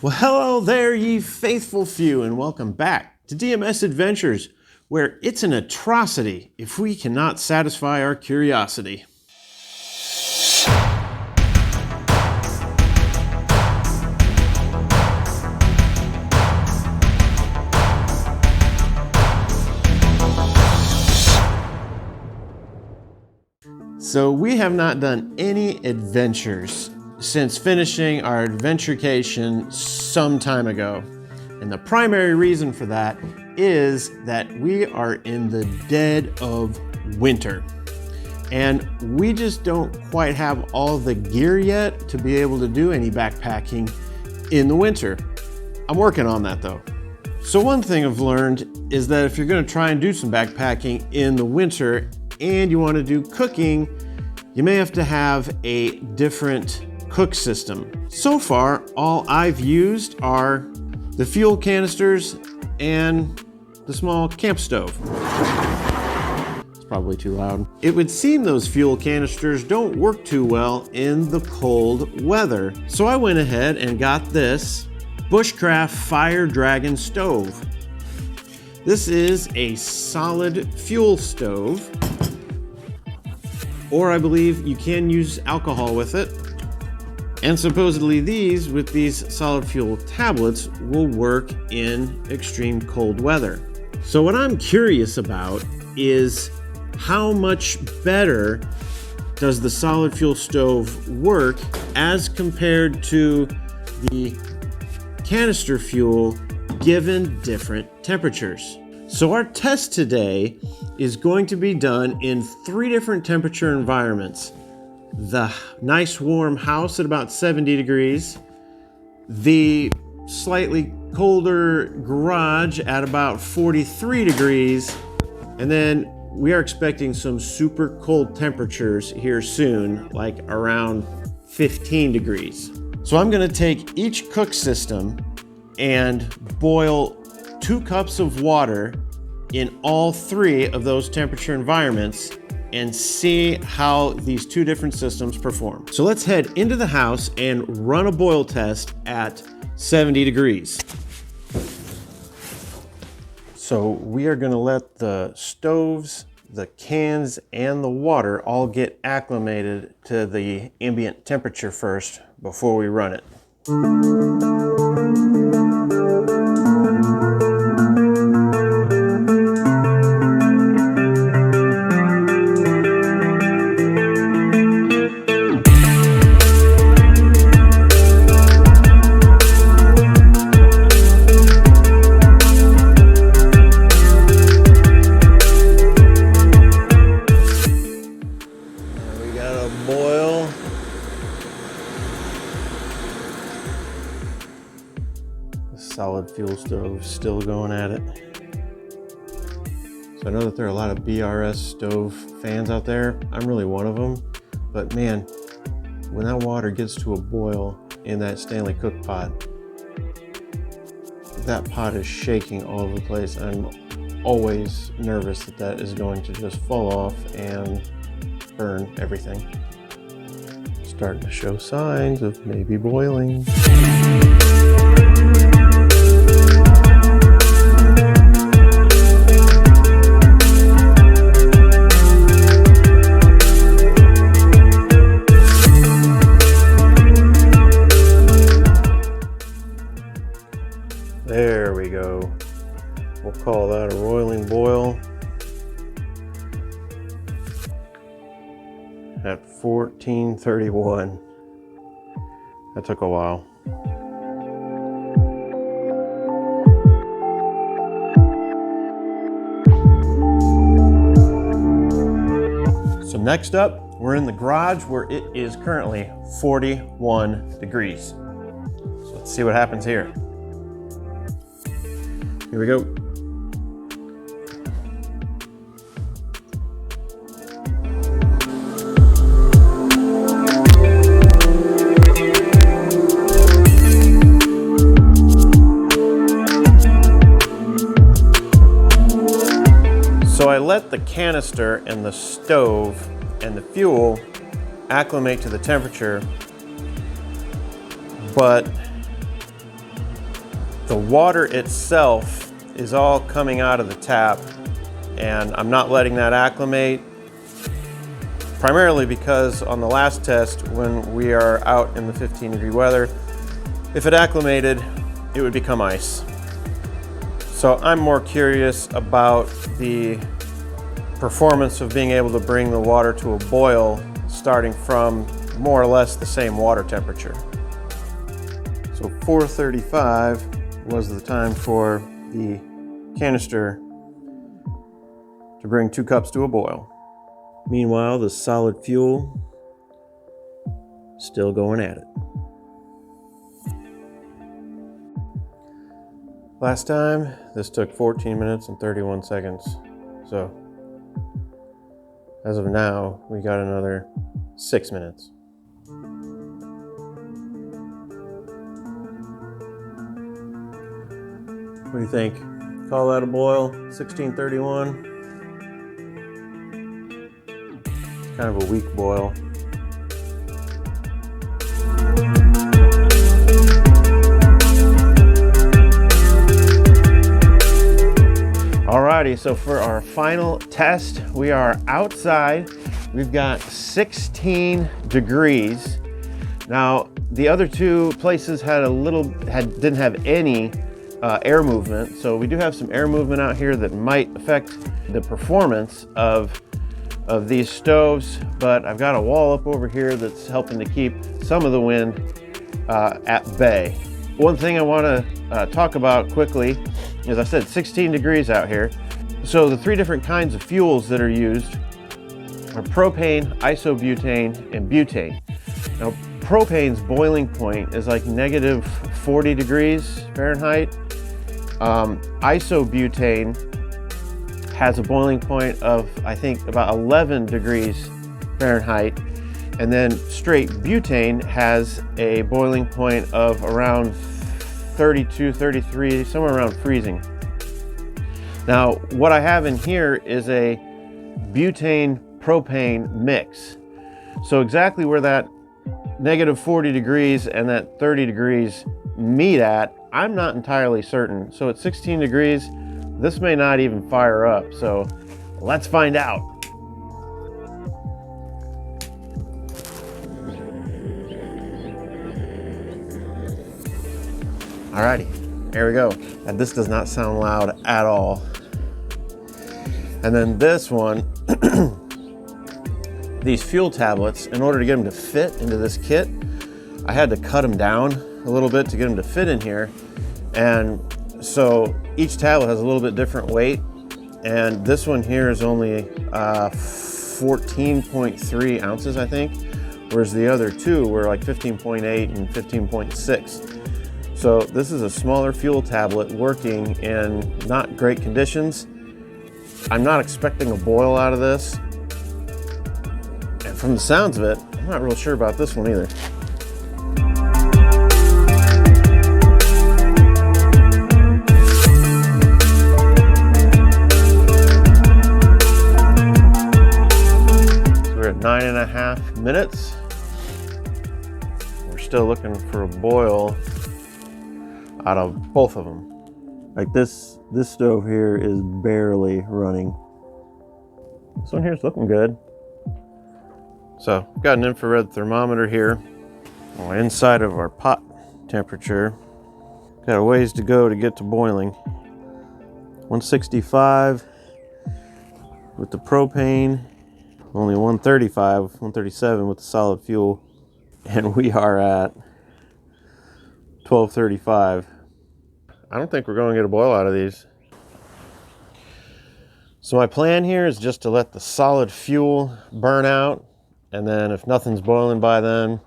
Well, hello there, ye faithful few, and welcome back to DMS Adventures, where it's an atrocity if we cannot satisfy our curiosity. So we have not done any adventures since finishing our adventurecation some time ago. And the primary reason for that is that we are in the dead of winter. And we just don't quite have all the gear yet to be able to do any backpacking in the winter. I'm working on that though. So one thing I've learned is that if you're gonna try and do some backpacking in the winter and you wanna do cooking, you may have to have a different cook system. So far, all I've used are the fuel canisters and the small camp stove. It's probably too loud. It would seem those fuel canisters don't work too well in the cold weather. So I went ahead and got this Bushcraft Firedragon stove. This is a solid fuel stove, or I believe you can use alcohol with it. And supposedly these, with these solid fuel tablets, will work in extreme cold weather. So what I'm curious about is how much better does the solid fuel stove work as compared to the canister fuel given different temperatures. So our test today is going to be done in 3 different temperature environments. The nice warm house at about 70 degrees, the slightly colder garage at about 43 degrees, and then we are expecting some super cold temperatures here soon, like around 15 degrees. So I'm gonna take each cook system and boil 2 cups of water in all 3 of those temperature environments and see how these 2 different systems perform. So let's head into the house and run a boil test at 70 degrees. So we are gonna let the stoves, the cans, and the water all get acclimated to the ambient temperature first before we run it. Solid fuel stove still going at it. So I know that there are a lot of BRS Stove fans out there. I'm really one of them, but man, when that water gets to a boil in that Stanley cook pot, that pot is shaking all over the place. I'm always nervous that that is going to just fall off and burn everything. Starting to show signs of maybe boiling. There we go. We'll call that a roiling boil at 1431. That took a while. So next up, we're in the garage where it is currently 41 degrees. So let's see what happens here. Here we go. So I let the canister and the stove and the fuel acclimate to the temperature, but The water itself is all coming out of the tap, and I'm not letting that acclimate, primarily because on the last test, when we are out in the 15-degree weather, if it acclimated, it would become ice. So I'm more curious about the performance of being able to bring the water to a boil starting from more or less the same water temperature. So 4:35 was the time for the canister to bring 2 cups to a boil. Meanwhile, the solid fuel still going at it. Last time, this took 14 minutes and 31 seconds. So, as of now, we got another 6 minutes. What do you think? Call that a boil? 1631? It's kind of a weak boil. Alrighty, so for our final test, we are outside. We've got 16 degrees. Now, the other 2 places didn't have any air movement, so we do have some air movement out here that might affect the performance of these stoves, but I've got a wall up over here that's helping to keep some of the wind at bay. One thing I want to talk about quickly, as I said, 16 degrees out here. So the 3 different kinds of fuels that are used are propane, isobutane, and butane. Now, propane's boiling point is like negative 40 degrees Fahrenheit. Isobutane has a boiling point of, I think, about 11 degrees Fahrenheit. And then straight butane has a boiling point of around 32, 33, somewhere around freezing. Now, what I have in here is a butane propane mix. So exactly where that negative 40 degrees and that 30 degrees meet at, I'm not entirely certain. So at 16 degrees, this may not even fire up. So let's find out. Alrighty, there we go. And this does not sound loud at all. And then this one, these fuel tablets, in order to get them to fit into this kit, I had to cut them down a little bit to get them to fit in here. And so each tablet has a little bit different weight. And this one here is only 14.3 ounces, I think. Whereas the other 2 were like 15.8 and 15.6. So this is a smaller fuel tablet working in not great conditions. I'm not expecting a boil out of this. And from the sounds of it, I'm not real sure about this one either. So we're at 9.5 minutes. We're still looking for a boil out of both of them. Like this stove here is barely running. This one here is looking good. So we've got an infrared thermometer here inside of our pot temperature. Got a ways to go to get to boiling. 165 with the propane, only 135, 137 with the solid fuel, and we are at 1235. I don't think we're going to get a boil out of these. So my plan here is just to let the solid fuel burn out, and then if nothing's boiling by then,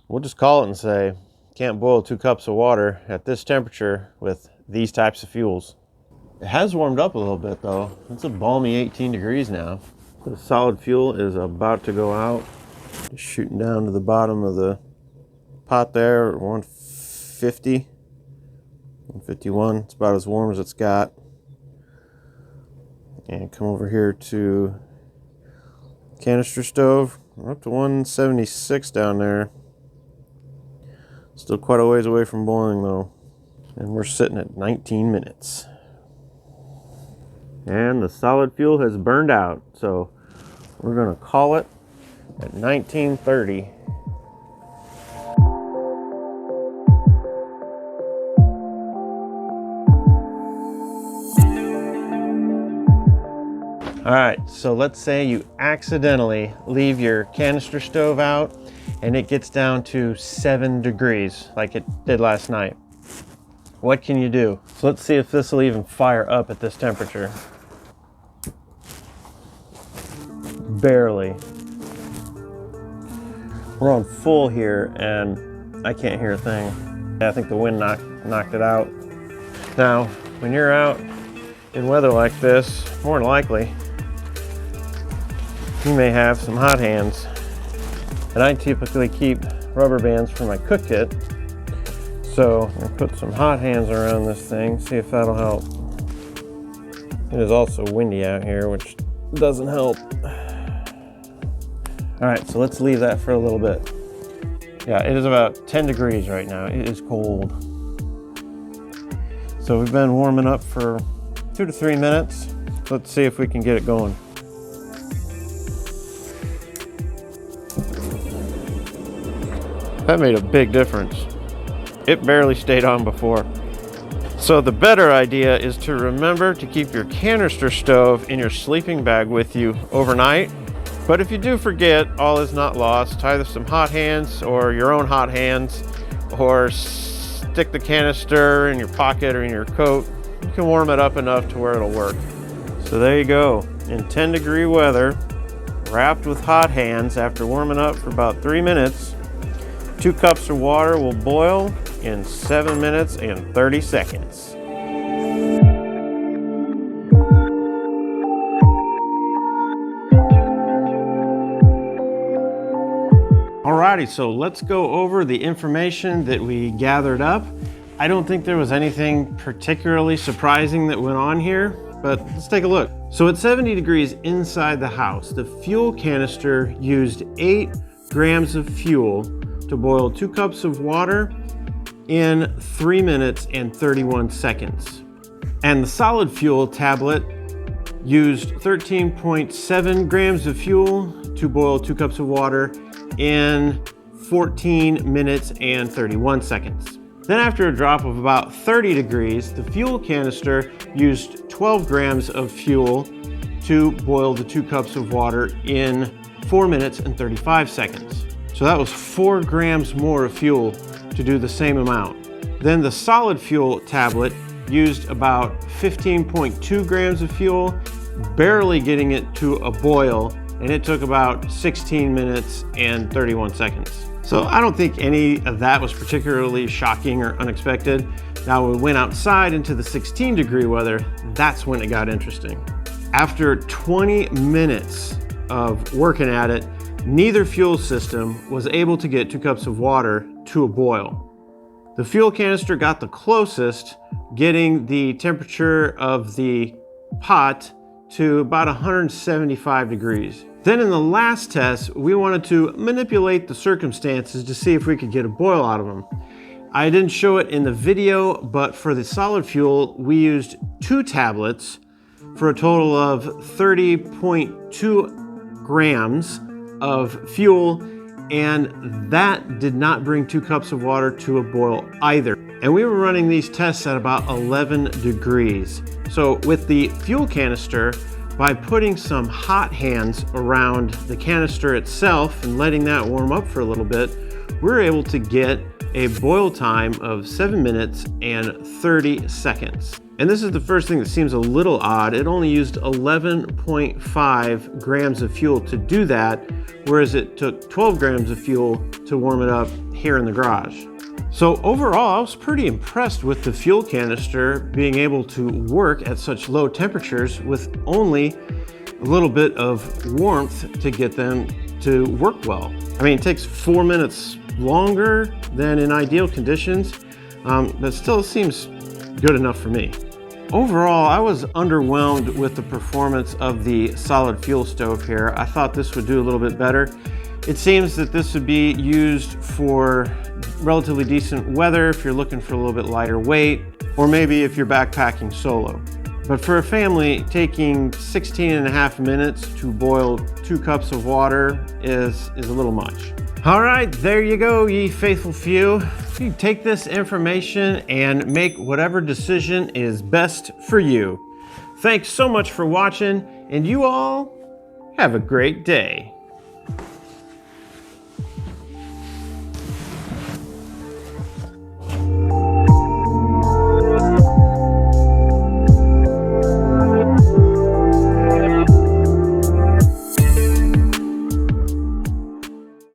we'll just call it and say, can't boil 2 cups of water at this temperature with these types of fuels. It has warmed up a little bit though. It's a balmy 18 degrees now. The solid fuel is about to go out. Just shooting down to the bottom of the pot there at 150. 151, it's about as warm as it's got. And come over here to canister stove. We're up to 176 down there. Still quite a ways away from boiling though. And we're sitting at 19 minutes. And the solid fuel has burned out, so we're gonna call it at 19:30. All right, so let's say you accidentally leave your canister stove out and it gets down to 7 degrees like it did last night. What can you do? So let's see if this will even fire up at this temperature. Barely. We're on full here and I can't hear a thing. I think the wind knocked it out. Now, when you're out in weather like this, more than likely, you may have some hot hands. And I typically keep rubber bands for my cook kit. So I'll put some hot hands around this thing, see if that'll help. It is also windy out here, which doesn't help. All right, so let's leave that for a little bit. Yeah, it is about 10 degrees right now. It is cold. So we've been warming up for 2 to 3 minutes. Let's see if we can get it going. That made a big difference. It barely stayed on before. So the better idea is to remember to keep your canister stove in your sleeping bag with you overnight. But if you do forget, all is not lost. Either some hot hands or your own hot hands, or stick the canister in your pocket or in your coat. You can warm it up enough to where it'll work. So there you go, in 10-degree weather, wrapped with hot hands after warming up for about 3 minutes. 2 cups of water will boil in 7 minutes and 30 seconds. Alrighty, so let's go over the information that we gathered up. I don't think there was anything particularly surprising that went on here, but let's take a look. So at 70 degrees inside the house, the fuel canister used 8 grams of fuel to boil 2 cups of water in 3 minutes and 31 seconds. And the solid fuel tablet used 13.7 grams of fuel to boil 2 cups of water in 14 minutes and 31 seconds. Then after a drop of about 30 degrees, the fuel canister used 12 grams of fuel to boil the 2 cups of water in 4 minutes and 35 seconds. So that was 4 grams more of fuel to do the same amount. Then the solid fuel tablet used about 15.2 grams of fuel, barely getting it to a boil, and it took about 16 minutes and 31 seconds. So I don't think any of that was particularly shocking or unexpected. Now when we went outside into the 16-degree weather, that's when it got interesting. After 20 minutes of working at it, neither fuel system was able to get 2 cups of water to a boil. The fuel canister got the closest, getting the temperature of the pot to about 175 degrees. Then in the last test, we wanted to manipulate the circumstances to see if we could get a boil out of them. I didn't show it in the video, but for the solid fuel, we used 2 tablets for a total of 30.2 grams of fuel, and that did not bring 2 cups of water to a boil either. And we were running these tests at about 11 degrees. So with the fuel canister, by putting some hot hands around the canister itself and letting that warm up for a little bit, we're able to get a boil time of 7 minutes and 30 seconds. And this is the first thing that seems a little odd. It only used 11.5 grams of fuel to do that, whereas it took 12 grams of fuel to warm it up here in the garage. So overall, I was pretty impressed with the fuel canister being able to work at such low temperatures with only a little bit of warmth to get them to work well. I mean, it takes 4 minutes longer than in ideal conditions, but still seems good enough for me. Overall, I was underwhelmed with the performance of the solid fuel stove here. I thought this would do a little bit better. It seems that this would be used for relatively decent weather if you're looking for a little bit lighter weight, or maybe if you're backpacking solo. But for a family, taking 16.5 minutes to boil 2 cups of water is a little much. All right, there you go, ye faithful few. You take this information and make whatever decision is best for you. Thanks so much for watching, and you all have a great day.